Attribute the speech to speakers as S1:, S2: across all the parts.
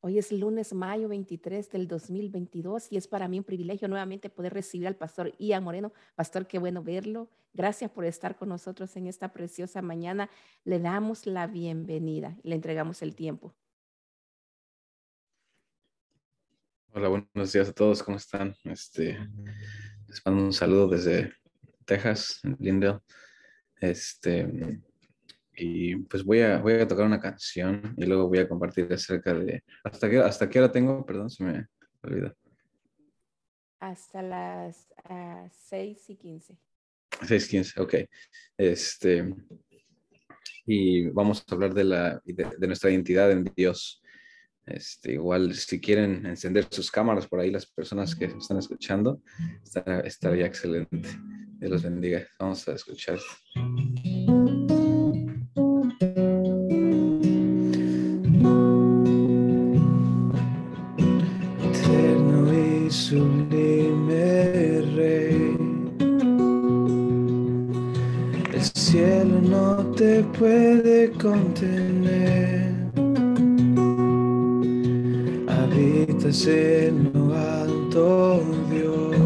S1: Hoy es lunes, mayo 23 del 2022 y es para mí un privilegio nuevamente poder recibir al pastor Ian Moreno. Pastor, qué bueno verlo. Gracias por estar con nosotros en esta preciosa mañana. Le damos la bienvenida y le entregamos el tiempo.
S2: Hola, buenos días a todos, ¿cómo están? Les mando un saludo desde Texas, en Glendale. Y pues voy a tocar una canción y luego voy a compartir acerca de... ¿Hasta qué hora tengo? Perdón, se me olvidó.
S1: Hasta las 6:15.
S2: 6:15, ok. Este, y vamos a hablar de nuestra identidad en Dios. Igual, si quieren encender sus cámaras por ahí, las personas que están escuchando, estaría excelente. Dios los bendiga. Vamos a escuchar. Eterno y sublime Rey, el cielo no te puede contener. Habitas en lo alto, Dios.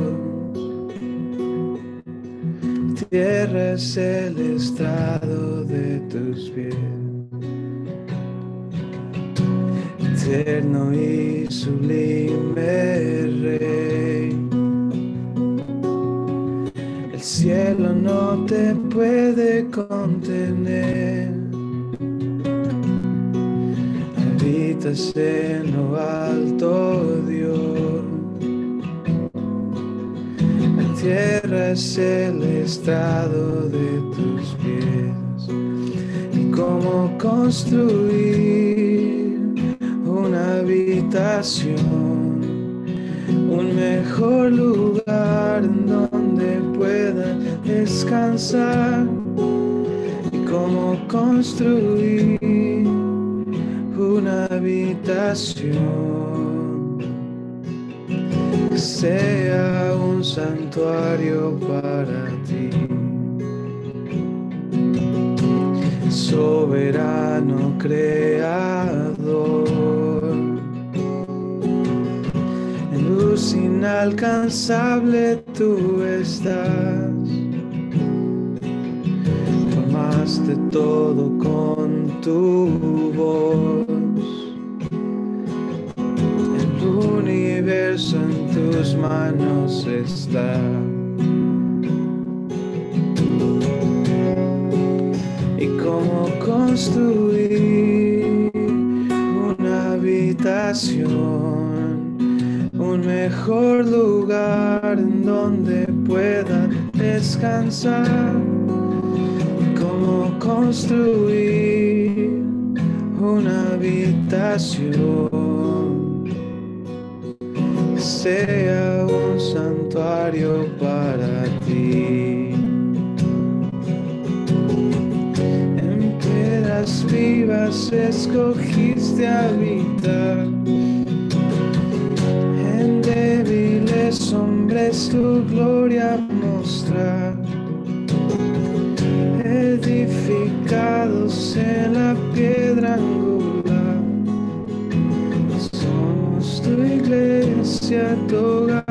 S2: Tierra es el estrado de tus pies. Eterno y sublime Rey, el cielo no te puede contener. Habitas en lo alto, Dios. La tierra es el estrado de tus pies. ¿Y cómo construir una habitación, un mejor lugar donde pueda descansar? ¿Y cómo construir una habitación que sea un santuario para ti? Soberano creador, en luz inalcanzable tú estás. Formaste todo con tu voz. El universo en tus manos está. ¿Y cómo construir una habitación, un mejor lugar en donde pueda descansar? ¿Cómo construir una habitación que sea un santuario para ti? En piedras vivas escogiste habitar, en débiles hombres tu gloria mostrar. Edificados en la piedra angular, somos tu iglesia, tu hogar.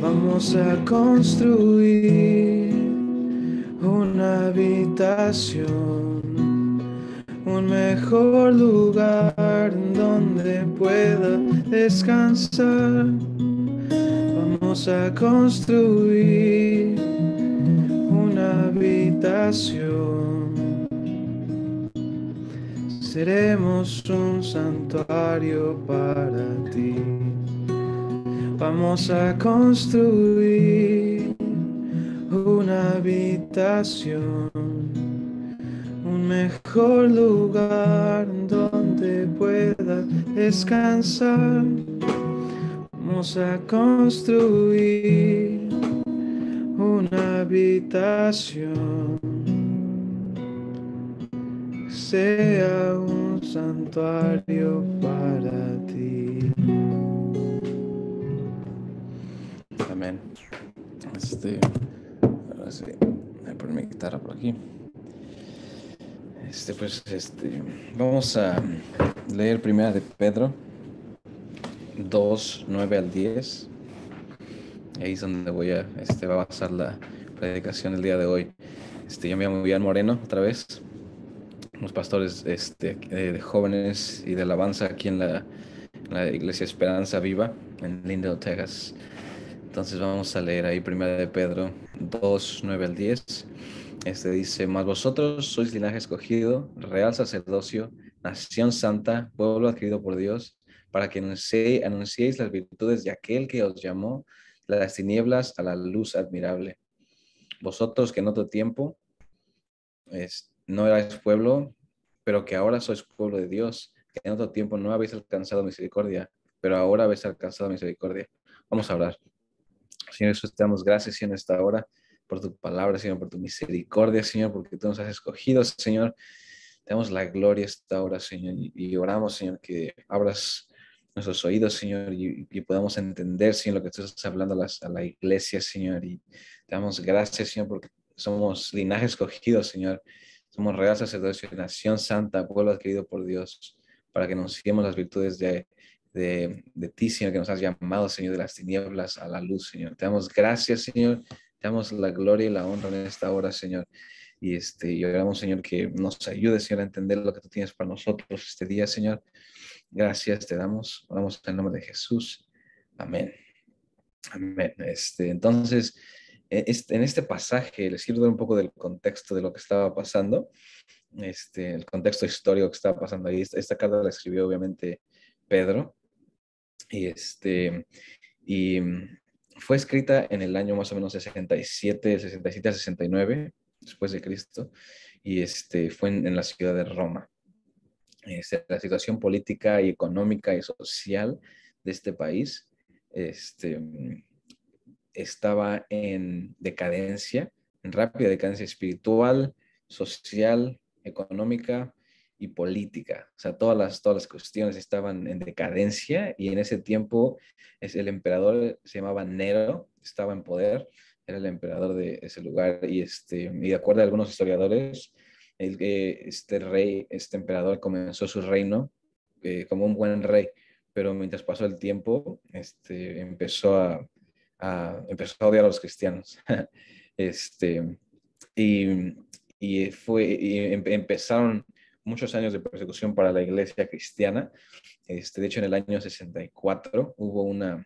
S2: Vamos a construir una habitación, un mejor lugar donde pueda descansar. Vamos a construir una habitación. Seremos un santuario para ti. Vamos a construir una habitación, un mejor lugar donde pueda descansar. Vamos a construir una habitación, sea un santuario para ti. Amén. Ahora sí, voy a poner mi guitarra por aquí. Vamos a leer primera de Pedro 2, 9 al 10. Ahí es donde va a basar la predicación el día de hoy. Yo me llamo Ian Moreno, otra vez. Unos pastores de jóvenes y de alabanza aquí en la Iglesia Esperanza Viva en Lindale, Texas. Entonces vamos a leer ahí primera de Pedro 2, 9 al 10. Dice: mas vosotros sois linaje escogido, real sacerdocio, nación santa, pueblo adquirido por Dios, para que anunciéis las virtudes de aquel que os llamó de las tinieblas a la luz admirable. Vosotros que en otro tiempo no erais pueblo, pero que ahora sois pueblo de Dios, que en otro tiempo no habéis alcanzado misericordia, pero ahora habéis alcanzado misericordia. Vamos a orar. Señor Jesús, te damos gracias, Señor, en esta hora, por tu palabra, Señor, por tu misericordia, Señor, porque tú nos has escogido, Señor. Te damos la gloria esta hora, Señor, y oramos, Señor, que abras nuestros oídos, Señor, y podamos entender, Señor, lo que tú estás hablando a la iglesia, Señor. Y te damos gracias, Señor, porque somos linaje escogido, Señor. Somos real sacerdocio, nación santa, pueblo adquirido por Dios, para que nos sigamos las virtudes de ti, Señor, que nos has llamado, Señor, de las tinieblas a la luz, Señor. Te damos gracias, Señor. Te damos la gloria y la honra en esta hora, Señor. Y oramos, Señor, que nos ayude, Señor, a entender lo que tú tienes para nosotros este día, Señor. Gracias te damos. Oramos en el nombre de Jesús. Amén. Amén. Entonces, en este pasaje les quiero dar un poco del contexto de lo que estaba pasando, el contexto histórico que estaba pasando ahí. Esta carta la escribió, obviamente, Pedro. Y fue escrita en el año más o menos 67 a 69 después de Cristo, y fue en la ciudad de Roma. La situación política y económica y social de este país estaba en decadencia, en rápida decadencia espiritual, social, económica y política. O sea, todas las cuestiones estaban en decadencia, y en ese tiempo el emperador se llamaba Nero, estaba en poder, era el emperador de ese lugar, y de acuerdo a algunos historiadores, este emperador comenzó su reino como un buen rey, pero mientras pasó el tiempo, empezó a odiar a los cristianos. este, y, Empezaron muchos años de persecución para la iglesia cristiana. De hecho, en el año 64 hubo un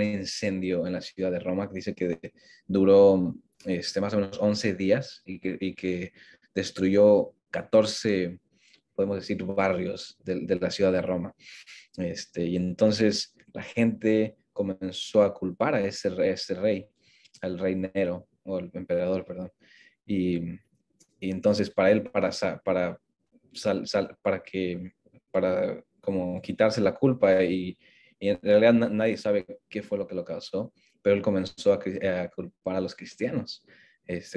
S2: incendio en la ciudad de Roma que dice que duró más o menos 11 días, y que destruyó 14, podemos decir, barrios de la ciudad de Roma. Y entonces la gente comenzó a culpar a ese rey, al rey Nero, o el emperador, perdón. Y entonces para él, para como quitarse la culpa, y en realidad nadie sabe qué fue lo que lo causó, pero él comenzó a culpar a los cristianos.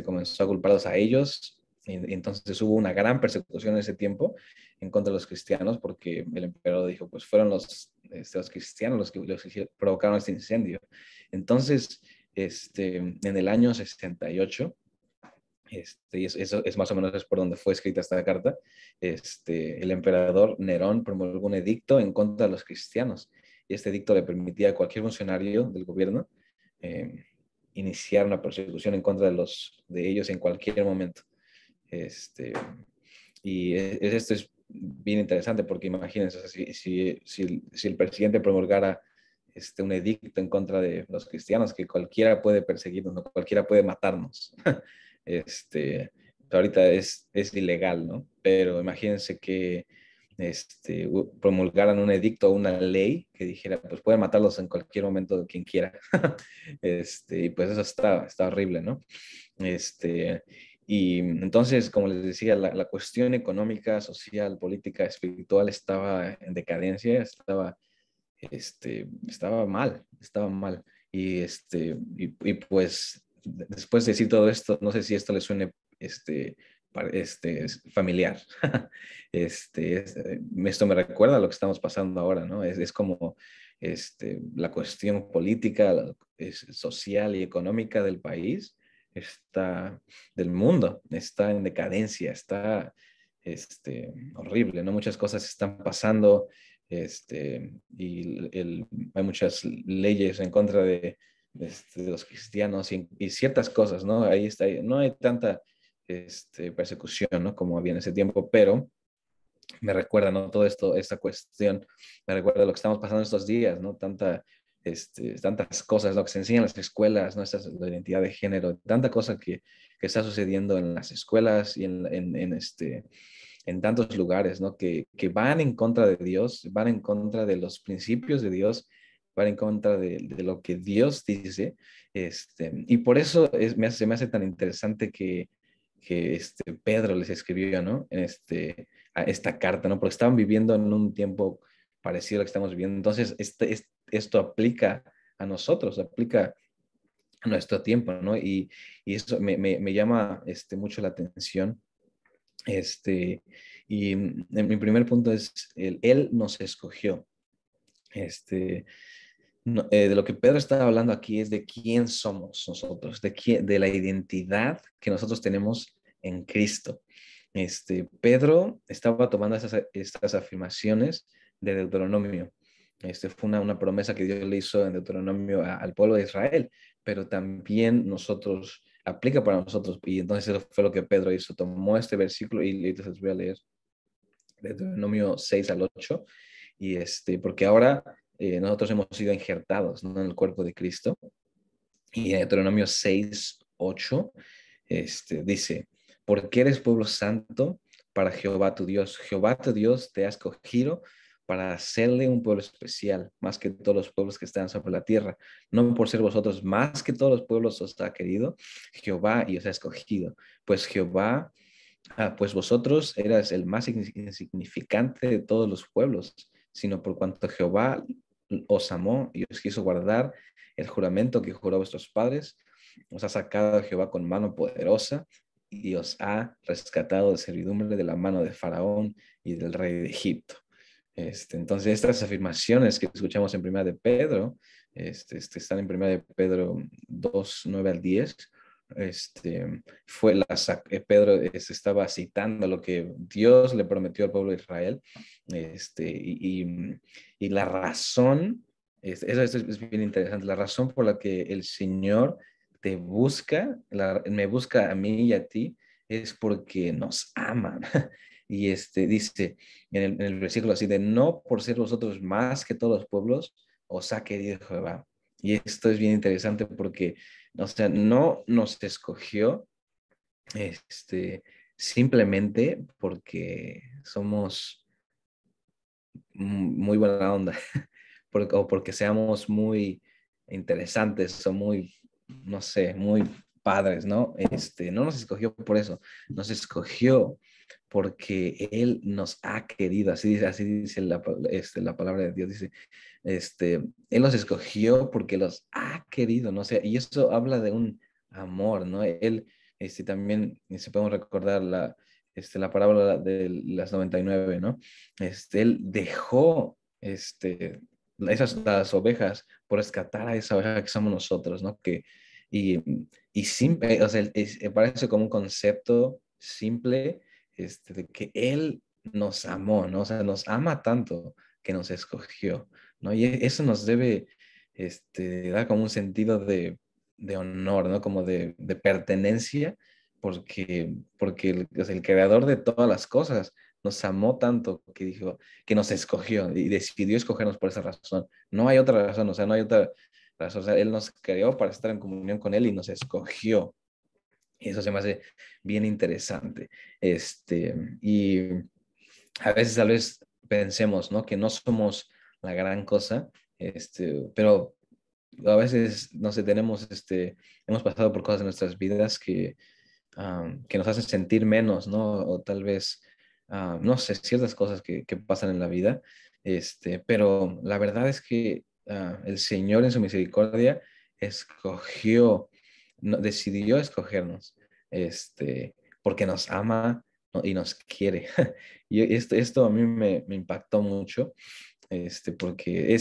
S2: Comenzó a culparlos a ellos, y entonces hubo una gran persecución en ese tiempo en contra de los cristianos, porque el emperador dijo, pues fueron los cristianos los que provocaron este incendio. Entonces, en el año 68, y eso es más o menos por donde fue escrita esta carta, el emperador Nerón promulgó un edicto en contra de los cristianos, y este edicto le permitía a cualquier funcionario del gobierno iniciar una persecución en contra de ellos en cualquier momento. Esto es bien interesante, porque imagínense, o sea, si el presidente promulgara un edicto en contra de los cristianos, que cualquiera puede perseguirnos, ¿no? Cualquiera puede matarnos. Ahorita es ilegal, ¿no? Pero imagínense que promulgaran un edicto o una ley que dijera, pues pueden matarlos en cualquier momento quien quiera. Y pues eso está horrible, ¿no? Y entonces, como les decía, la cuestión económica, social, política, espiritual estaba en decadencia, estaba mal. Pues, después de decir todo esto, no sé si esto les suene familiar. Esto me recuerda a lo que estamos pasando ahora, ¿no? Es como la cuestión política, social y económica del país, del mundo, está en decadencia, está horrible, ¿no? Muchas cosas están pasando, y hay muchas leyes en contra de los cristianos y ciertas cosas, ¿no? Ahí está, no hay tanta persecución, ¿no? Como había en ese tiempo, pero me recuerda, ¿no? Todo esto, esta cuestión, me recuerda lo que estamos pasando estos días, ¿no? Tantas cosas, lo que se enseña en las escuelas, ¿no? La identidad de género, tanta cosa que está sucediendo en las escuelas y en tantos lugares, ¿no? Que van en contra de Dios, van en contra de los principios de Dios, van en contra de lo que Dios dice. Y por eso se me hace tan interesante que Pedro les escribió, ¿no? A esta carta, ¿no? Porque estaban viviendo en un tiempo parecido a lo que estamos viviendo. Entonces, esto aplica a nosotros, aplica a nuestro tiempo, ¿no? Y eso me llama mucho la atención. Y en mi primer punto es, Él nos escogió. De lo que Pedro está hablando aquí es de quién somos nosotros, de la identidad que nosotros tenemos en Cristo. Pedro estaba tomando estas afirmaciones de Deuteronomio. Fue una promesa que Dios le hizo en Deuteronomio al pueblo de Israel, pero también aplica para nosotros. Y entonces eso fue lo que Pedro hizo. Tomó este versículo y les voy a leer Deuteronomio 6 al 8, porque ahora nosotros hemos sido injertados, ¿no? En el cuerpo de Cristo. Y en Deuteronomio 6, 8, dice, porque eres pueblo santo para Jehová tu Dios. Jehová tu Dios te ha escogido para hacerle un pueblo especial, más que todos los pueblos que están sobre la tierra. No por ser vosotros más que todos los pueblos os ha querido Jehová y os ha escogido. Pues pues vosotros eras el más insignificante de todos los pueblos, sino por cuanto Jehová os amó y os quiso guardar el juramento que juró a vuestros padres, os ha sacado Jehová con mano poderosa y os ha rescatado de servidumbre de la mano de Faraón y del rey de Egipto. Entonces, estas afirmaciones que escuchamos en Primera de Pedro, están en Primera de Pedro 2, 9 al 10. Pedro estaba citando lo que Dios le prometió al pueblo de Israel, y la razón, eso es bien interesante, la razón por la que el Señor te busca, me busca a mí y a ti, es porque nos ama. Y dice en el versículo así de, no por ser vosotros más que todos los pueblos, os ha querido Jehová. Y esto es bien interesante porque, o sea, no nos escogió simplemente porque somos muy buena onda, o porque seamos muy interesantes o muy, no sé, muy padres, ¿no? No nos escogió por eso, nos escogió porque Él nos ha querido, así dice la palabra de Dios, dice, Él nos escogió porque los ha querido, ¿no? O sea, y eso habla de un amor, ¿no? Él, también, si podemos recordar la parábola de las 99, ¿no? Él dejó, las ovejas por rescatar a esa oveja que somos nosotros, ¿no? Y, y simple, o sea, parece como un concepto simple, de que Él nos amó, ¿no? O sea, nos ama tanto que nos escogió, ¿no? Y eso nos debe, dar como un sentido de honor, ¿no? Como de pertenencia, porque o sea, el creador de todas las cosas nos amó tanto que dijo que nos escogió y decidió escogernos por esa razón. No hay otra razón, o sea, no hay otra razón. O sea, Él nos creó para estar en comunión con Él y nos escogió. Y eso se me hace bien interesante. Y tal vez pensemos, ¿no? Que no somos la gran cosa, pero a veces, no sé, hemos pasado por cosas en nuestras vidas que nos hacen sentir menos, ¿no? O tal vez, no sé, ciertas cosas que pasan en la vida, pero la verdad es que el Señor en su misericordia escogió, decidió escogernos, porque nos ama, ¿no? Y nos quiere. Y esto a mí me impactó mucho, porque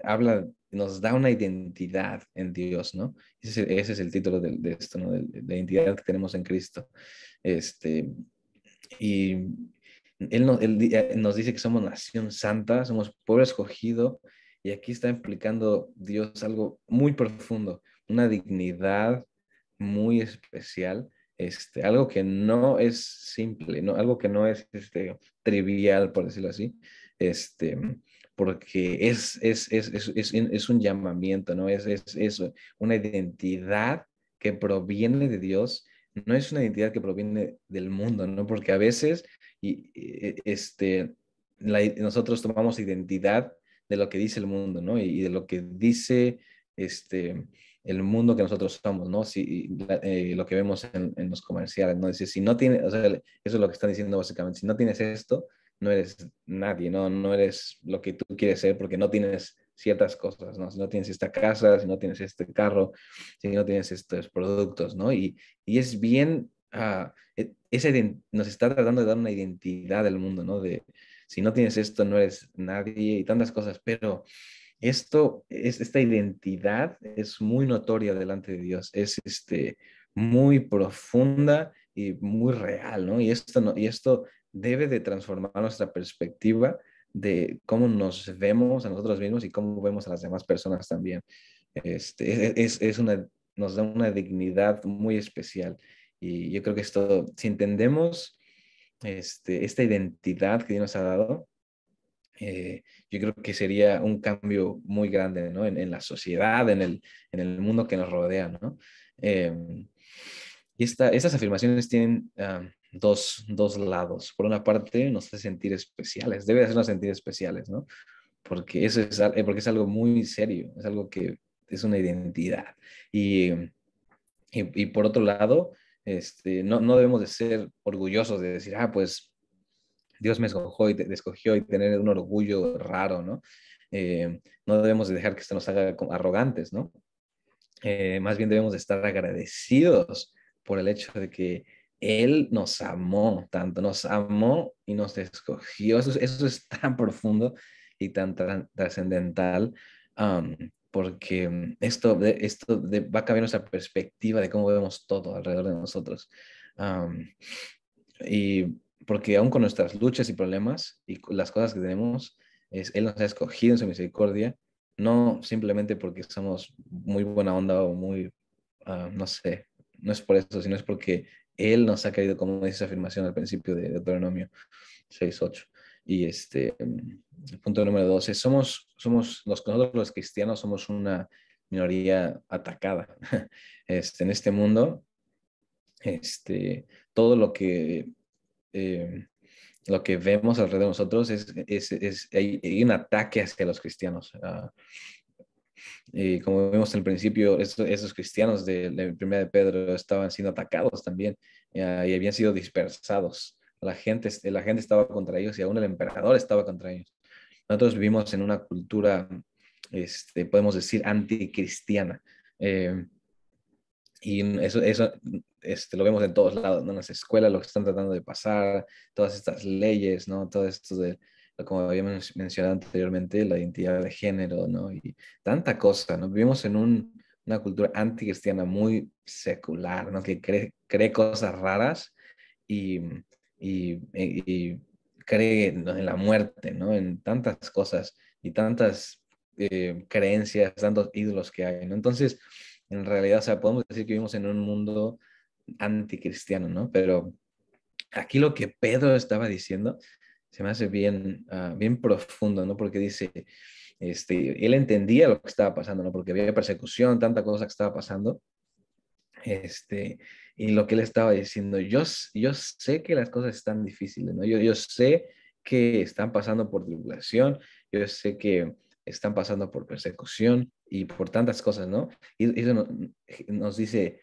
S2: habla, nos da una identidad en Dios, ¿no? Ese es el título de esto, ¿no? De la identidad que tenemos en Cristo. Este, y, Nos dice que somos nación santa, somos pueblo escogido, y aquí está implicando Dios algo muy profundo, una dignidad muy especial, algo que no es simple, ¿no? Algo que no es trivial, por decirlo así, este, porque es un llamamiento, ¿no? Es una identidad que proviene de Dios, no es una identidad que proviene del mundo, ¿no? Porque a veces nosotros tomamos identidad de lo que dice el mundo, ¿no? Y de lo que dice el mundo que nosotros somos, ¿no? Lo que vemos en los comerciales, ¿no? Dice, si no tienes, o sea, eso es lo que están diciendo básicamente, si no tienes esto, no eres nadie, ¿no? No eres lo que tú quieres ser porque no tienes ciertas cosas, ¿no? Si no tienes esta casa, si no tienes este carro, si no tienes estos productos, ¿no? Y es bien, nos está tratando de dar una identidad del mundo, ¿no? De si no tienes esto, no eres nadie y tantas cosas, pero esta identidad es muy notoria delante de Dios, es muy profunda y muy real, ¿no? Y esto debe de transformar nuestra perspectiva de cómo nos vemos a nosotros mismos y cómo vemos a las demás personas también. Nos da una dignidad muy especial. Y yo creo que esto, si entendemos esta identidad que Dios nos ha dado, yo creo que sería un cambio muy grande, ¿no? En la sociedad, en el mundo que nos rodea, ¿no? Estas afirmaciones tienen dos lados. Por una parte, nos hace sentir especiales, debe hacernos sentir especiales, ¿no? Porque es algo muy serio, es algo que es una identidad. Y por otro lado, no debemos de ser orgullosos de decir, pues Dios me escogió y tener un orgullo raro, ¿no? No debemos de dejar que esto nos haga como arrogantes, ¿no? Más bien debemos de estar agradecidos por el hecho de que Él nos amó tanto, nos amó y nos escogió. Eso es tan profundo y tan trascendental, porque va a cambiar nuestra perspectiva de cómo vemos todo alrededor de nosotros. Um, y porque aún con nuestras luchas y problemas y las cosas que tenemos, Él nos ha escogido en su misericordia, no simplemente porque somos muy buena onda o muy, no sé, no es por eso, sino es porque Él nos ha querido, como dice esa afirmación al principio de Deuteronomio 6:8. Y punto número 12, nosotros los cristianos somos una minoría atacada. En este mundo, todo eh, lo que vemos alrededor de nosotros hay un ataque hacia los cristianos. Y como vimos en el principio, esos cristianos de la primera de Pedro estaban siendo atacados también, y habían sido dispersados. La gente estaba contra ellos y aún el emperador estaba contra ellos. Nosotros vivimos en una cultura, podemos decir, anticristiana. Eh, y eso lo vemos en todos lados, ¿no? En las escuelas, lo que están tratando de pasar, todas estas leyes, ¿no? Todo esto como habíamos mencionado anteriormente, la identidad de género, ¿no? Y tanta cosa, ¿no? Vivimos en una cultura anticristiana muy secular, ¿no? Que cree cosas raras y, y cree, ¿no?, en la muerte, ¿no? En tantas cosas y tantas creencias, tantos ídolos que hay, ¿no? Entonces, en realidad, o sea, podemos decir que vivimos en un mundo anticristiano, ¿no? Pero aquí lo que Pedro estaba diciendo se me hace bien profundo, ¿no? Porque dice, él entendía lo que estaba pasando, ¿no? Porque había persecución, tanta cosa que estaba pasando. Y lo que él estaba diciendo, yo sé que las cosas están difíciles, ¿no? Yo sé que están pasando por tribulación, yo sé que están pasando por persecución y por tantas cosas, ¿no? Y eso nos dice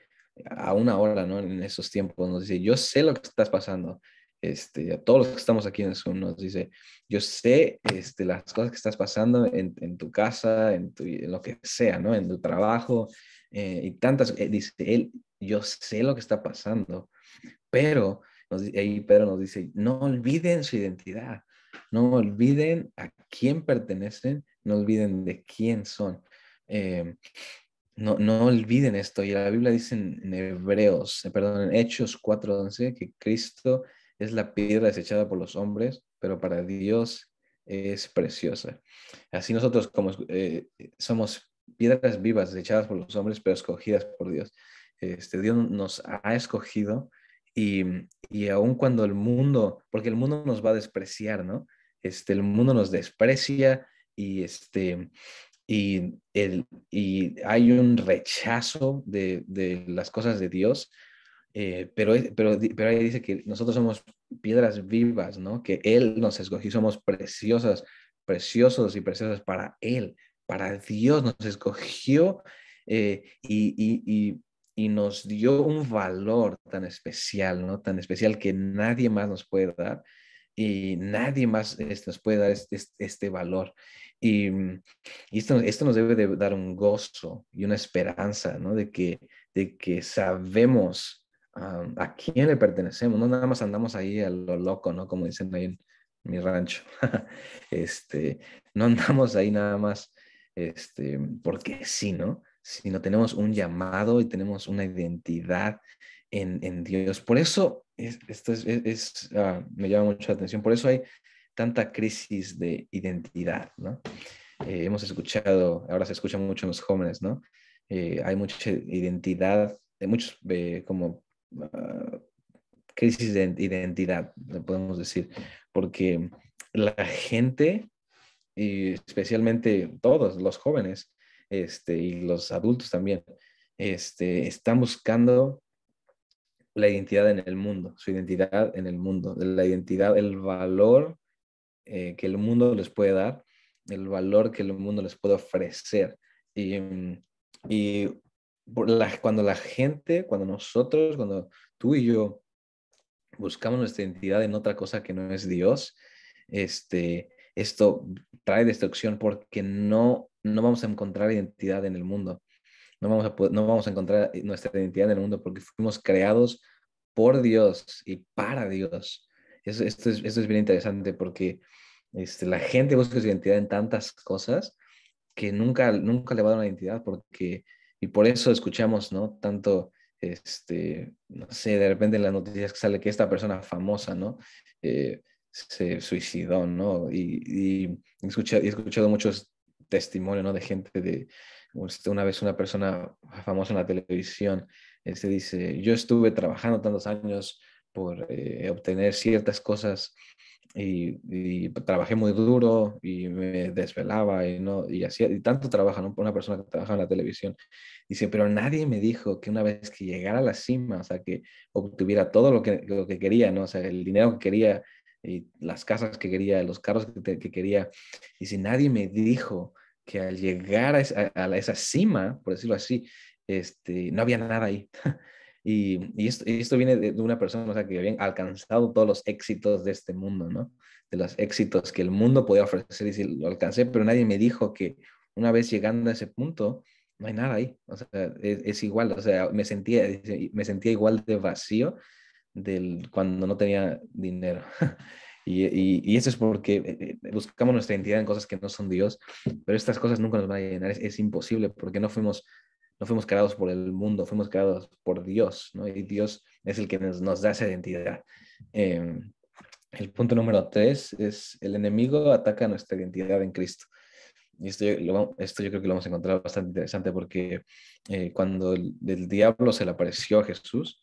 S2: a una hora, ¿no? En esos tiempos, nos dice, yo sé lo que estás pasando. A todos los que estamos aquí en Zoom, nos dice, yo sé las cosas que estás pasando en tu casa, en lo que sea, ¿no? En tu trabajo, y tantas, dice él, yo sé lo que está pasando, pero ahí Pedro nos dice, no olviden su identidad, no olviden a quién pertenecen, no olviden de quién son. No olviden esto. Y la Biblia dice en Hebreos, perdón, en Hechos 4:11, que Cristo es la piedra desechada por los hombres, pero para Dios es preciosa. Así nosotros como somos piedras vivas desechadas por los hombres, pero escogidas por Dios. Dios nos ha escogido y, y aun cuando el mundo, porque el mundo nos va a despreciar, ¿no? El mundo nos desprecia y y hay un rechazo de las cosas de Dios, pero ahí dice que nosotros somos piedras vivas, ¿no? Que Él nos escogió, somos preciosas, preciosos y preciosas para Él, para Dios nos escogió y nos dio un valor tan especial, ¿no? Tan especial que nadie más nos puede dar y nadie más nos puede dar este valor. Y, y esto nos debe de dar un gozo y una esperanza, ¿no? De que sabemos a quién le pertenecemos, no nada más andamos ahí a lo loco, ¿no? Como dicen ahí en mi rancho. este, no andamos ahí nada más porque sí, ¿no? Sino tenemos un llamado y tenemos una identidad en Dios. Por eso me llama mucho la atención, por eso hay tanta crisis de identidad, ¿no? Hemos escuchado, ahora se escucha mucho en los jóvenes, ¿no? Hay mucha identidad, hay muchos como uh, crisis de identidad, le podemos decir, porque la gente, y especialmente todos los jóvenes, y los adultos también, están buscando la identidad en el mundo, su identidad en el mundo, la identidad, el valor que el mundo les puede dar, el valor que el mundo les puede ofrecer. Y, y cuando la gente, cuando nosotros, cuando tú y yo buscamos nuestra identidad en otra cosa que no es Dios, esto trae destrucción porque no vamos a encontrar identidad en el mundo. No vamos a encontrar nuestra identidad en el mundo porque fuimos creados por Dios y para Dios. Esto es bien interesante porque la gente busca su identidad en tantas cosas que nunca le va a dar una identidad y por eso escuchamos, ¿no? Tanto, no sé, de repente en las noticias que sale que esta persona famosa, ¿no? Se suicidó, ¿no? Y he escuchado muchos testimonios, ¿no? De gente una vez una persona famosa en la televisión, dice, yo estuve trabajando tantos años por obtener ciertas cosas y trabajé muy duro y me desvelaba y hacía y tanto trabaja, ¿no? Por una persona que trabaja en la televisión. Dice, pero nadie me dijo que una vez que llegara a la cima, o sea, que obtuviera todo lo que quería, ¿no? O sea, el dinero que quería y las casas que quería, los carros que quería. Dice, nadie me dijo que al llegar a esa cima, por decirlo así, no había nada ahí. Esto viene de una persona, o sea, que habían alcanzado todos los éxitos de este mundo, ¿no? De los éxitos que el mundo podía ofrecer y sí, lo alcancé, pero nadie me dijo que una vez llegando a ese punto, no hay nada ahí. O sea, es igual, o sea, me sentía igual de vacío cuando no tenía dinero. Y eso es porque buscamos nuestra identidad en cosas que no son Dios, pero estas cosas nunca nos van a llenar, es imposible porque no fuimos creados por el mundo, fuimos creados por Dios, ¿no? Y Dios es el que nos da esa identidad. Eh, el punto número 3 es el enemigo ataca nuestra identidad en Cristo. Y esto yo creo que lo vamos a encontrar bastante interesante porque cuando el diablo se le apareció a Jesús,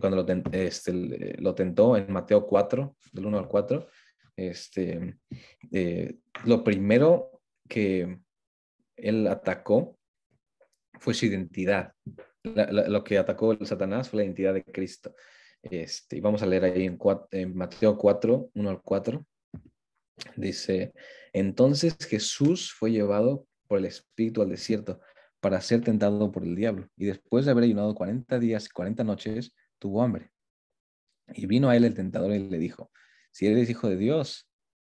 S2: cuando lo tentó en Mateo 4, del 1 al 4, lo primero que él atacó fue su identidad. Lo que atacó el Satanás fue la identidad de Cristo. Y vamos a leer ahí en Mateo 4, 1 al 4. Dice, entonces Jesús fue llevado por el Espíritu al desierto para ser tentado por el diablo. Y después de haber ayunado 40 días y 40 noches, tuvo hambre. Y vino a él el tentador y le dijo, si eres hijo de Dios,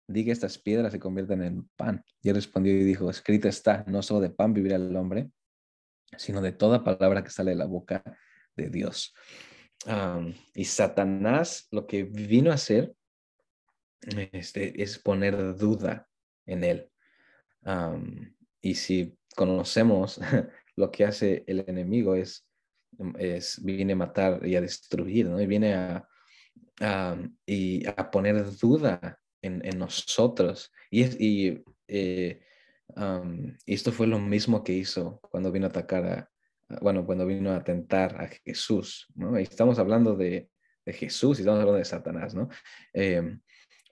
S2: di que estas piedras se conviertan en pan. Y él respondió y dijo, escrito está, no solo de pan vivirá el hombre, sino de toda palabra que sale de la boca de Dios. Y Satanás lo que vino a hacer es poner duda en él. Y si conocemos lo que hace el enemigo viene a matar y a destruir, ¿no? Y viene y a poner duda en nosotros. Y esto fue lo mismo que hizo cuando vino a atacar bueno, cuando vino a tentar a Jesús, ¿no? Y estamos hablando de Jesús y estamos hablando de Satanás, ¿no?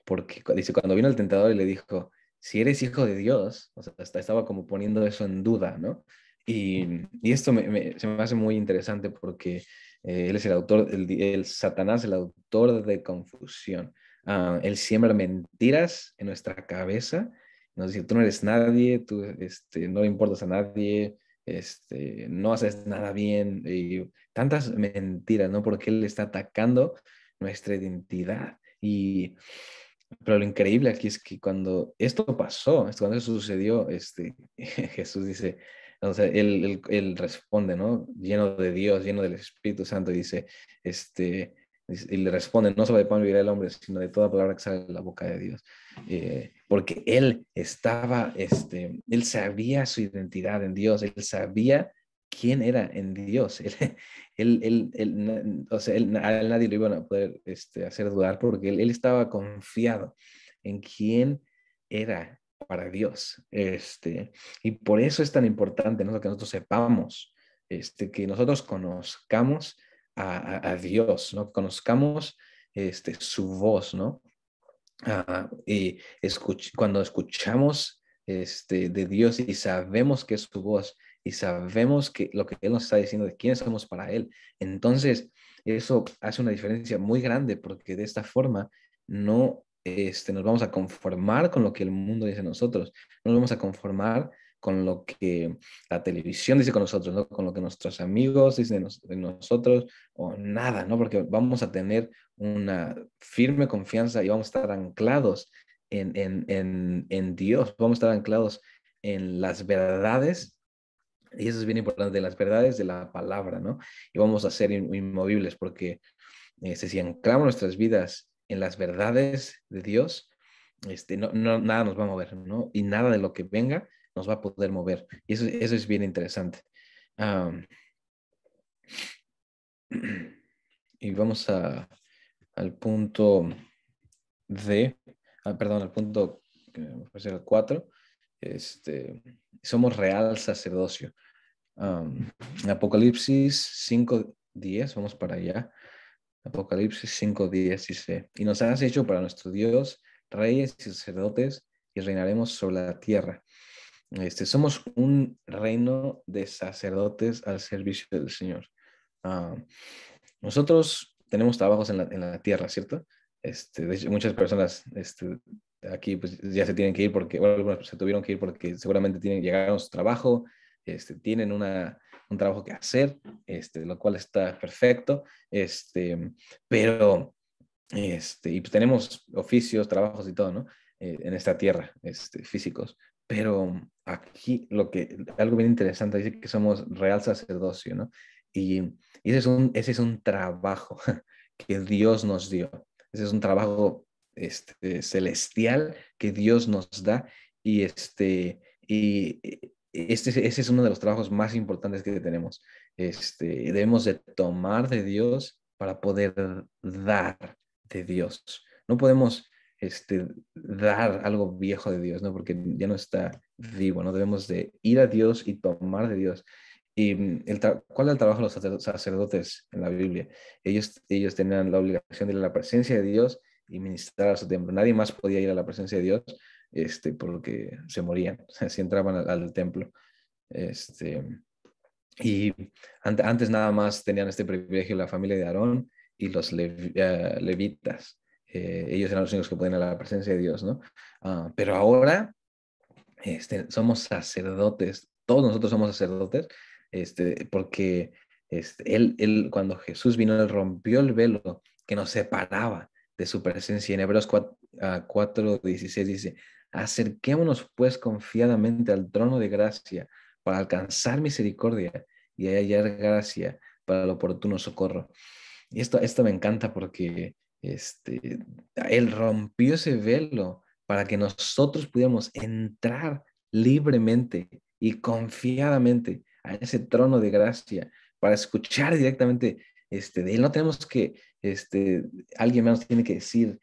S2: Porque dice, cuando vino el tentador y le dijo, si eres hijo de Dios, o sea, hasta estaba como poniendo eso en duda, ¿no? Y esto se me hace muy interesante porque él es el autor, el Satanás, el autor de confusión. Él siembra mentiras en nuestra cabeza. Nos dice, tú no eres nadie, tú no le importas a nadie, no haces nada bien. Y tantas mentiras, ¿no? Porque él está atacando nuestra identidad. Pero lo increíble aquí es que cuando esto pasó, cuando eso sucedió, Jesús dice, o sea, él responde, ¿no? Lleno de Dios, lleno del Espíritu Santo, este, y le responde, no solo de pan vivirá el hombre, sino de toda palabra que sale de la boca de Dios. Porque él sabía su identidad en Dios, él sabía quién era en Dios. O sea, a él nadie lo iba a poder hacer dudar porque él estaba confiado en quién era para Dios. Y por eso es tan importante, ¿no? Que nosotros sepamos, que nosotros conozcamos a Dios, ¿no? Conozcamos su voz, ¿no? Y cuando escuchamos de Dios y sabemos que es su voz y sabemos que lo que Él nos está diciendo de quiénes somos para Él, entonces eso hace una diferencia muy grande porque de esta forma no nos vamos a conformar con lo que el mundo dice de nosotros, no nos vamos a conformar con lo que la televisión dice con nosotros, ¿no? Con lo que nuestros amigos dicen de nosotros o nada, ¿no? Porque vamos a tener una firme confianza y vamos a estar anclados en Dios, vamos a estar anclados en las verdades, y eso es bien importante, las verdades de la palabra, ¿no? Y vamos a ser inmovibles porque si anclamos nuestras vidas en las verdades de Dios, nada nos va a mover, ¿no? Y nada de lo que venga nos va a poder mover. Y eso es bien interesante. Um, y vamos al punto D, perdón, al punto, puede ser el 4, somos real sacerdocio. Apocalipsis 5:10, vamos para allá. Apocalipsis 5:10 dice, y nos has hecho para nuestro Dios reyes y sacerdotes y reinaremos sobre la tierra. Somos un reino de sacerdotes al servicio del Señor. Nosotros tenemos trabajos en la tierra, ¿cierto? De hecho, muchas personas aquí pues, ya se tienen que ir porque, bueno, algunos se tuvieron que ir porque seguramente llegaron a su trabajo, tienen un trabajo que hacer, lo cual está perfecto, pero, y pues tenemos oficios, trabajos y todo, ¿no? En esta tierra, físicos. Pero aquí algo bien interesante dice que somos real sacerdocio, ¿no? Y ese es un trabajo que Dios nos dio. Ese es un trabajo celestial que Dios nos da ese es uno de los trabajos más importantes que tenemos. Debemos de tomar de Dios para poder dar de Dios. No podemos dar algo viejo de Dios, ¿no? Porque ya no está vivo, ¿no? Debemos de ir a Dios y tomar de Dios. ¿Y cuál es el trabajo de los sacerdotes en la Biblia? Ellos tenían la obligación de ir a la presencia de Dios y ministrar a su templo. Nadie más podía ir a la presencia de Dios porque se morían si entraban al templo. Y antes nada más tenían este privilegio la familia de Aarón y los levitas. Ellos eran los únicos que podían ir a la presencia de Dios, ¿no? Pero ahora somos sacerdotes, todos nosotros somos sacerdotes, porque cuando Jesús vino, él rompió el velo que nos separaba de su presencia. En Hebreos 4:16 dice, acerquémonos pues confiadamente al trono de gracia para alcanzar misericordia y hallar gracia para el oportuno socorro. Y esto me encanta porque él rompió ese velo para que nosotros pudiéramos entrar libremente y confiadamente a ese trono de gracia para escuchar directamente de él. No tenemos que alguien más nos tiene que decir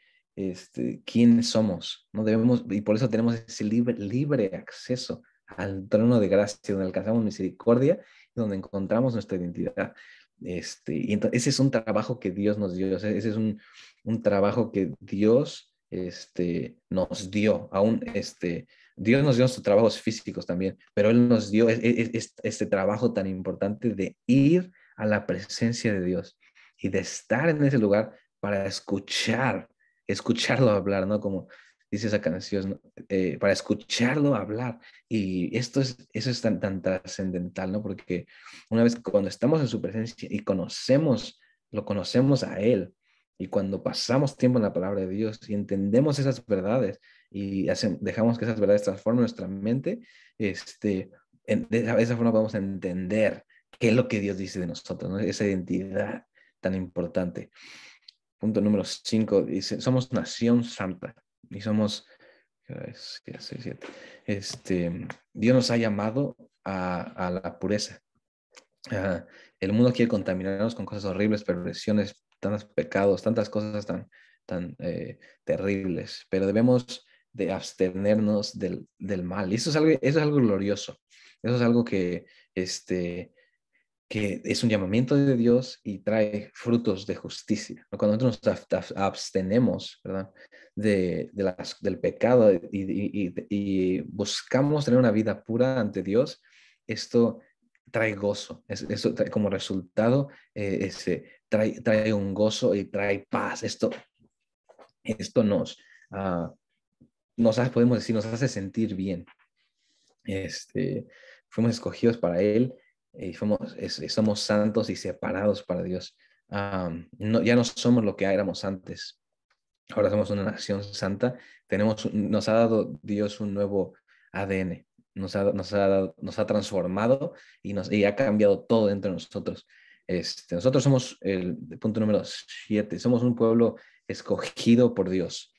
S2: quiénes somos, ¿no? Debemos, y por eso tenemos ese libre acceso al trono de gracia, donde alcanzamos misericordia, donde encontramos nuestra identidad. Y entonces, ese es un trabajo que Dios nos dio, o sea, ese es un trabajo que Dios nos dio, aún Dios nos dio nuestros trabajos físicos también, pero Él nos dio este trabajo tan importante de ir a la presencia de Dios y de estar en ese lugar para escucharlo hablar, ¿no? Como dice esa canción, ¿no? Para escucharlo hablar. Y eso es tan trascendental, ¿no? Porque una vez cuando estamos en su presencia y lo conocemos a Él, y cuando pasamos tiempo en la palabra de Dios y entendemos esas verdades y dejamos que esas verdades transformen nuestra mente, de esa forma podemos entender qué es lo que Dios dice de nosotros, ¿no? Esa identidad tan importante. Punto número 5 dice, somos nación santa y somos, Dios nos ha llamado a la pureza. El mundo quiere contaminarnos con cosas horribles, perversiones, tantos pecados, tantas cosas tan terribles, pero debemos de abstenernos del mal. Y eso es algo glorioso. Eso es algo que es un llamamiento de Dios y trae frutos de justicia. Cuando nosotros nos abstenemos, ¿verdad? Del pecado y buscamos tener una vida pura ante Dios, esto trae gozo. Eso trae como resultado, trae un gozo y trae paz. Esto podemos decir, nos hace sentir bien. Fuimos escogidos para Él y somos santos y separados para Dios. Ya no somos lo que éramos antes. Ahora somos una nación santa. Nos ha dado Dios un nuevo ADN. Nos ha transformado y ha cambiado todo dentro de nosotros. Nosotros somos el punto número 7. Somos un pueblo escogido por Dios.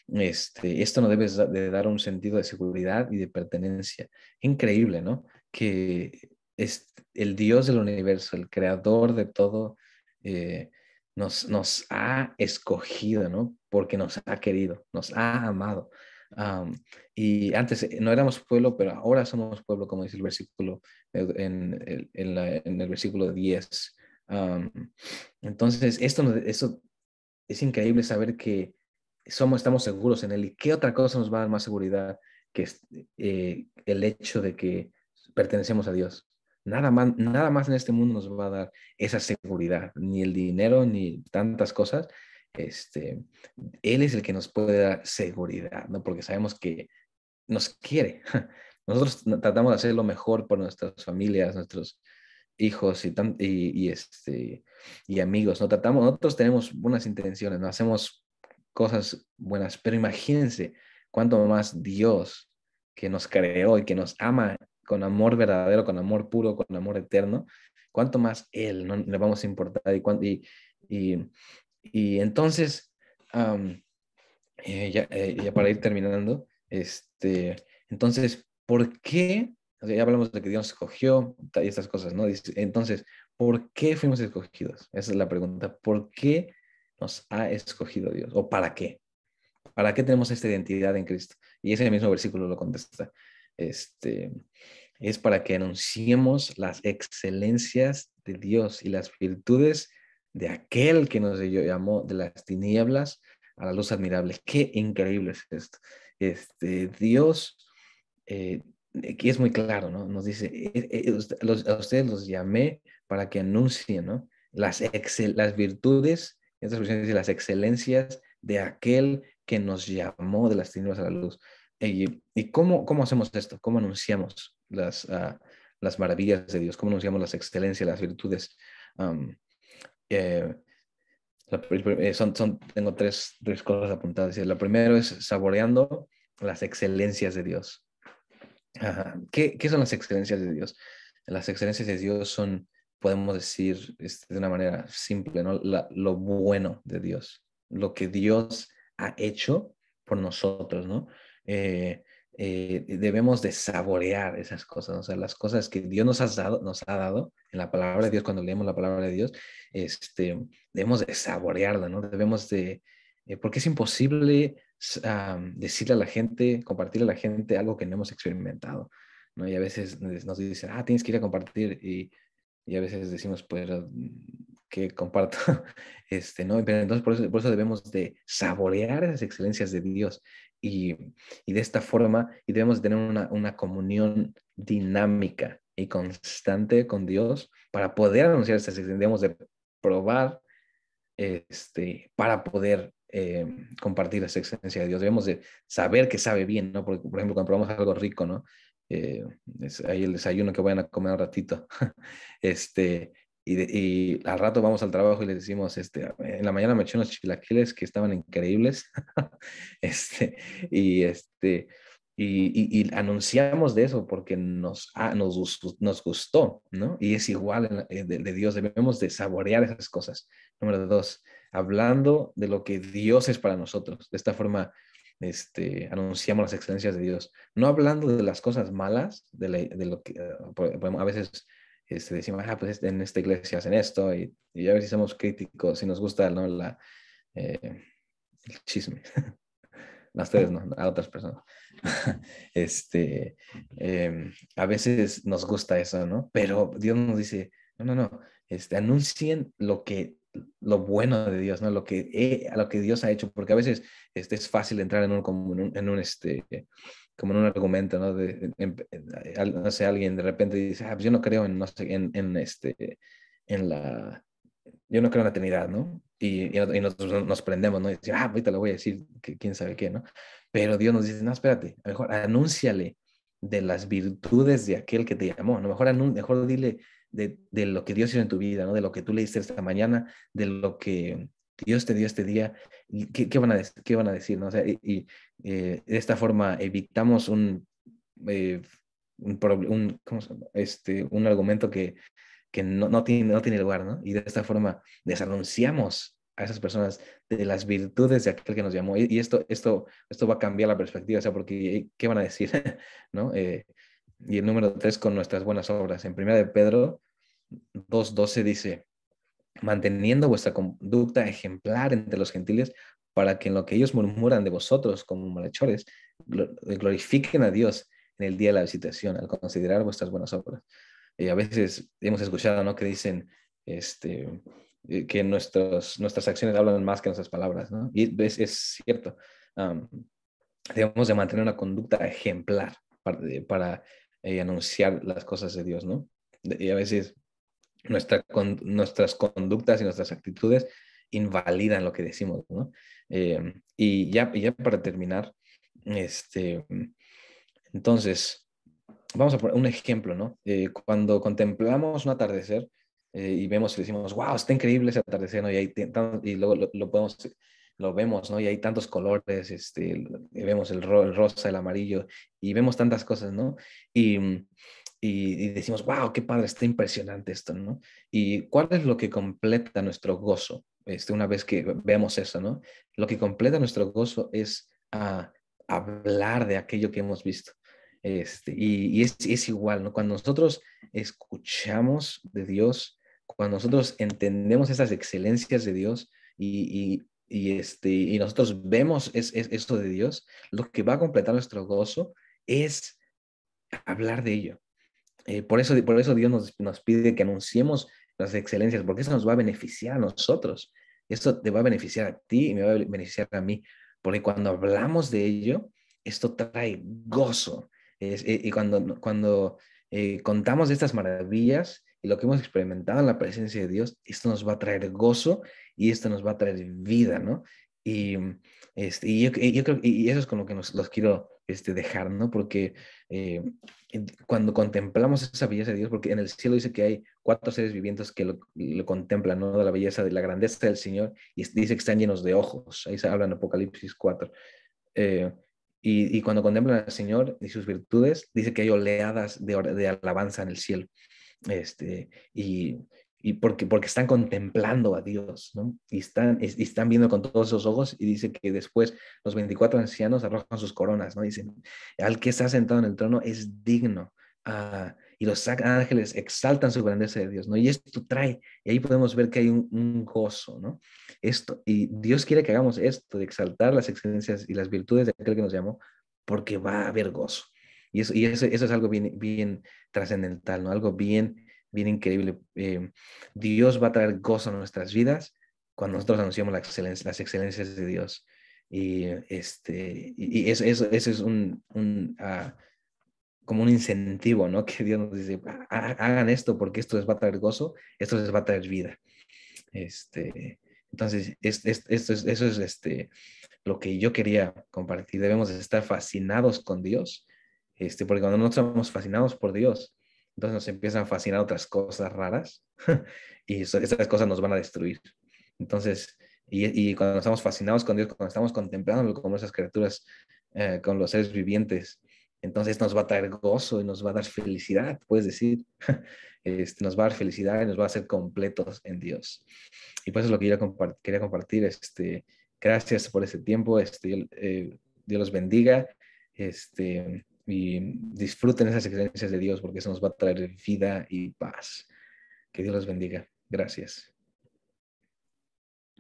S2: Esto nos debe de dar un sentido de seguridad y de pertenencia. Increíble, ¿no? Que es el Dios del universo, el creador de todo, nos ha escogido, ¿no? Porque nos ha querido, nos ha amado. Y antes no éramos pueblo, pero ahora somos pueblo, como dice el versículo en el versículo 10. Entonces, esto es increíble saber que estamos seguros en Él. ¿Y qué otra cosa nos va a dar más seguridad que el hecho de que pertenecemos a Dios? Nada más en este mundo nos va a dar esa seguridad, ni el dinero, ni tantas cosas. Él es el que nos puede dar seguridad, ¿no? Porque sabemos que nos quiere. Nosotros tratamos de hacer lo mejor por nuestras familias, nuestros hijos y amigos, ¿no? Nosotros tenemos buenas intenciones, no hacemos cosas buenas, pero imagínense cuánto más Dios que nos creó y que nos ama con amor verdadero, con amor puro, con amor eterno, cuánto más Él no le vamos a importar y entonces ya para ir terminando, entonces, ¿por qué? O sea, ya hablamos de que Dios escogió y estas cosas, ¿no? Entonces, ¿por qué fuimos escogidos? Esa es la pregunta. ¿Por qué nos ha escogido Dios? ¿O para qué? ¿Para qué tenemos esta identidad en Cristo? Y ese mismo versículo lo contesta. Es para que anunciemos las excelencias de Dios y las virtudes de aquel que nos llamó de las tinieblas a la luz admirable. Qué increíble es esto. Dios, aquí es muy claro, ¿no? Nos dice, a ustedes los llamé para que anuncien, ¿no? Las virtudes, en esta expresión dice las excelencias de aquel que nos llamó de las tinieblas a la luz. ¿Y cómo hacemos esto? ¿Cómo anunciamos las maravillas de Dios? ¿Cómo anunciamos las excelencias, las virtudes? Tengo tres cosas apuntadas. La primera es saboreando las excelencias de Dios. ¿Qué son las excelencias de Dios? Las excelencias de Dios son, podemos decir de una manera simple, ¿no? Lo bueno de Dios, lo que Dios ha hecho por nosotros, ¿no? Debemos de saborear esas cosas, o sea, las cosas que Dios nos ha dado en la palabra de Dios, cuando leemos la palabra de Dios, debemos de saborearla, ¿no? Debemos de, porque es imposible decirle a la gente, compartirle a la gente algo que no hemos experimentado, ¿no? Y a veces nos dicen, tienes que ir a compartir, y a veces decimos, pues, ¿qué comparto? ¿No? Pero entonces por eso debemos de saborear esas excelencias de Dios, y de esta forma, y debemos tener una comunión dinámica y constante con Dios para poder anunciar estas excelencias. Debemos de probar para poder compartir esa excelencia de Dios. Debemos de saber que sabe bien, ¿no? Porque, por ejemplo, cuando probamos algo rico, ¿no? Es ahí el desayuno que vayan a comer un ratito. Y al rato vamos al trabajo y les decimos, en la mañana me eché unos chilaquiles que estaban increíbles. y este, y anunciamos de eso porque nos gustó, ¿no? Y es igual de Dios, debemos de saborear esas cosas. Número 2, hablando de lo que Dios es para nosotros. De esta forma, anunciamos las excelencias de Dios. No hablando de las cosas malas, de lo que a veces decimos, pues en esta iglesia hacen esto, y a veces somos críticos y nos gusta, ¿no? El chisme. A ustedes no, a otras personas. A veces nos gusta eso, ¿no? Pero Dios nos dice, no, anuncien lo bueno de Dios, ¿no? A lo que Dios ha hecho, porque a veces es fácil entrar como en un argumento, ¿no? No sé, alguien de repente dice, pues yo no creo en, no sé, en la yo no creo en la Trinidad, ¿no? Y nosotros nos prendemos, ¿no? Y decimos, ahorita le voy a decir que quién sabe qué, ¿no? Pero Dios nos dice, no, espérate, a lo mejor anúnciale de las virtudes de aquel que te llamó, ¿no? Mejor dile de lo que Dios hizo en tu vida, ¿no? De lo que tú leíste esta mañana, de lo que Dios te dio este día. ¿Y qué van a decir, ¿no? O sea, de esta forma evitamos un argumento que no tiene lugar, ¿no? Y de esta forma desanunciamos a esas personas de las virtudes de aquel que nos llamó. Y esto va a cambiar la perspectiva, o sea, porque ¿qué van a decir? ¿No? Y el número 3, con nuestras buenas obras. En 1 de Pedro 2:12 dice, manteniendo vuestra conducta ejemplar entre los gentiles, para que en lo que ellos murmuran de vosotros como malhechores, glorifiquen a Dios en el día de la visitación, al considerar vuestras buenas obras. A veces hemos escuchado, ¿no? Que dicen que nuestras acciones hablan más que nuestras palabras, ¿no? Y es cierto. Debemos de mantener una conducta ejemplar para anunciar las cosas de Dios, ¿no? Y a veces nuestras conductas y nuestras actitudes invalidan lo que decimos, ¿no? Y ya para terminar, entonces, vamos a poner un ejemplo, ¿no? Cuando contemplamos un atardecer y decimos, wow, está increíble ese atardecer, ¿no? Y luego lo vemos, ¿no? Y hay tantos colores, y vemos el rosa, el amarillo, y vemos tantas cosas, ¿no? Y decimos, wow, qué padre, está impresionante esto, ¿no? ¿Y cuál es lo que completa nuestro gozo? Una vez que vemos eso, ¿no? Lo que completa nuestro gozo es hablar de aquello que hemos visto. Y es igual, ¿no? Cuando nosotros escuchamos de Dios, cuando nosotros entendemos esas excelencias de Dios y nosotros vemos eso de Dios, lo que va a completar nuestro gozo es hablar de ello. Por eso Dios nos pide que anunciemos las excelencias, porque eso nos va a beneficiar a nosotros. Esto te va a beneficiar a ti y me va a beneficiar a mí, porque cuando hablamos de ello, esto trae gozo. Y cuando contamos de estas maravillas y lo que hemos experimentado en la presencia de Dios, esto nos va a traer gozo y esto nos va a traer vida, ¿no? Y, yo creo, y eso es con lo que los quiero dejar, ¿no? Porque cuando contemplamos esa belleza de Dios, porque en el cielo dice que hay 4 seres vivientes que lo contemplan, ¿no? De la belleza, de la grandeza del Señor, y dice que están llenos de ojos. Ahí se habla en Apocalipsis 4. Eh, y cuando contemplan al Señor y sus virtudes, dice que hay oleadas de alabanza en el cielo. Y porque están contemplando a Dios, ¿no? Y están viendo con todos esos ojos, y dice que después los 24 ancianos arrojan sus coronas, ¿no? Dicen, al que está sentado en el trono es digno y los ángeles exaltan su grandeza de Dios, ¿no? Y esto trae, y ahí podemos ver que hay un gozo, ¿no? Esto, y Dios quiere que hagamos esto, de exaltar las excelencias y las virtudes de aquel que nos llamó, porque va a haber gozo. Eso es algo bien, bien trascendental, ¿no? Algo bien, bien increíble. Dios va a traer gozo a nuestras vidas cuando nosotros anunciamos las excelencias de Dios. Y eso es como un incentivo, ¿no? Que Dios nos dice, hagan esto porque esto les va a traer gozo, esto les va a traer vida. Entonces, eso es lo que yo quería compartir. Debemos de estar fascinados con Dios, porque cuando nosotros estamos fascinados por Dios, entonces nos empiezan a fascinar otras cosas raras y esas cosas nos van a destruir. Entonces, y cuando estamos fascinados con Dios, cuando estamos contemplando como esas criaturas, con los seres vivientes, entonces nos va a traer gozo y nos va a dar felicidad, puedes decir. Nos va a dar felicidad y nos va a hacer completos en Dios. Y pues eso es lo que yo quería compartir. Gracias por ese tiempo. Dios los bendiga. Y disfruten esas experiencias de Dios porque eso nos va a traer vida y paz. Que Dios los bendiga. Gracias.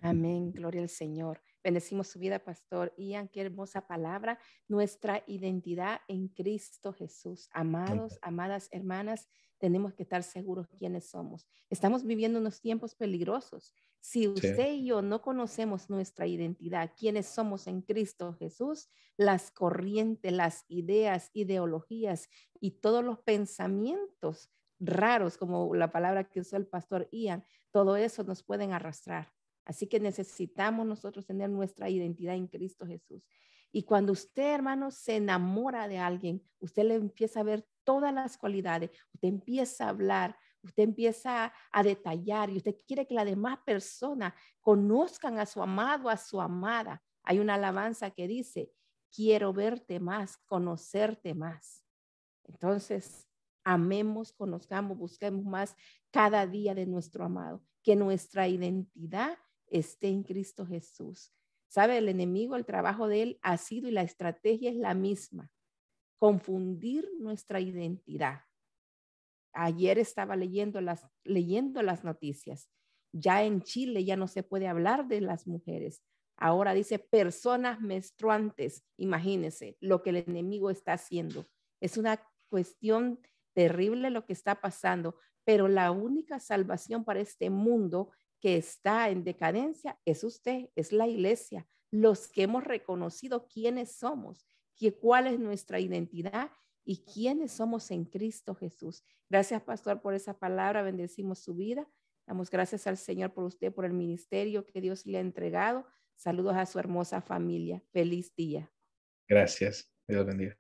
S1: Amén, gloria al Señor. Bendecimos su vida, Pastor Ian. Qué hermosa palabra. Nuestra identidad en Cristo Jesús. Amados, amadas hermanas, tenemos que estar seguros quiénes somos. Estamos viviendo unos tiempos peligrosos. Si usted y yo no conocemos nuestra identidad, quiénes somos en Cristo Jesús, las corrientes, las ideas, ideologías y todos los pensamientos raros, como la palabra que usó el Pastor Ian, todo eso nos pueden arrastrar. Así que necesitamos nosotros tener nuestra identidad en Cristo Jesús. Y cuando usted, hermano, se enamora de alguien, usted le empieza a ver todas las cualidades, usted empieza a hablar, usted empieza a detallar y usted quiere que las demás personas conozcan a su amado, a su amada. Hay una alabanza que dice, quiero verte más, conocerte más. Entonces, amemos, conozcamos, busquemos más cada día de nuestro amado, que nuestra identidad esté en Cristo Jesús. ¿Sabe? El enemigo, el trabajo de él ha sido y la estrategia es la misma, confundir nuestra identidad. Ayer estaba leyendo las noticias. Ya en Chile ya no se puede hablar de las mujeres. Ahora dice personas menstruantes. Imagínense lo que el enemigo está haciendo. Es una cuestión terrible lo que está pasando, pero la única salvación para este mundo que está en decadencia es usted, es la iglesia, los que hemos reconocido quiénes somos, cuál es nuestra identidad y quiénes somos en Cristo Jesús. Gracias, pastor, por esa palabra. Bendecimos su vida. Damos gracias al Señor por usted, por el ministerio que Dios le ha entregado. Saludos a su hermosa familia. Feliz día.
S2: Gracias. Dios bendiga.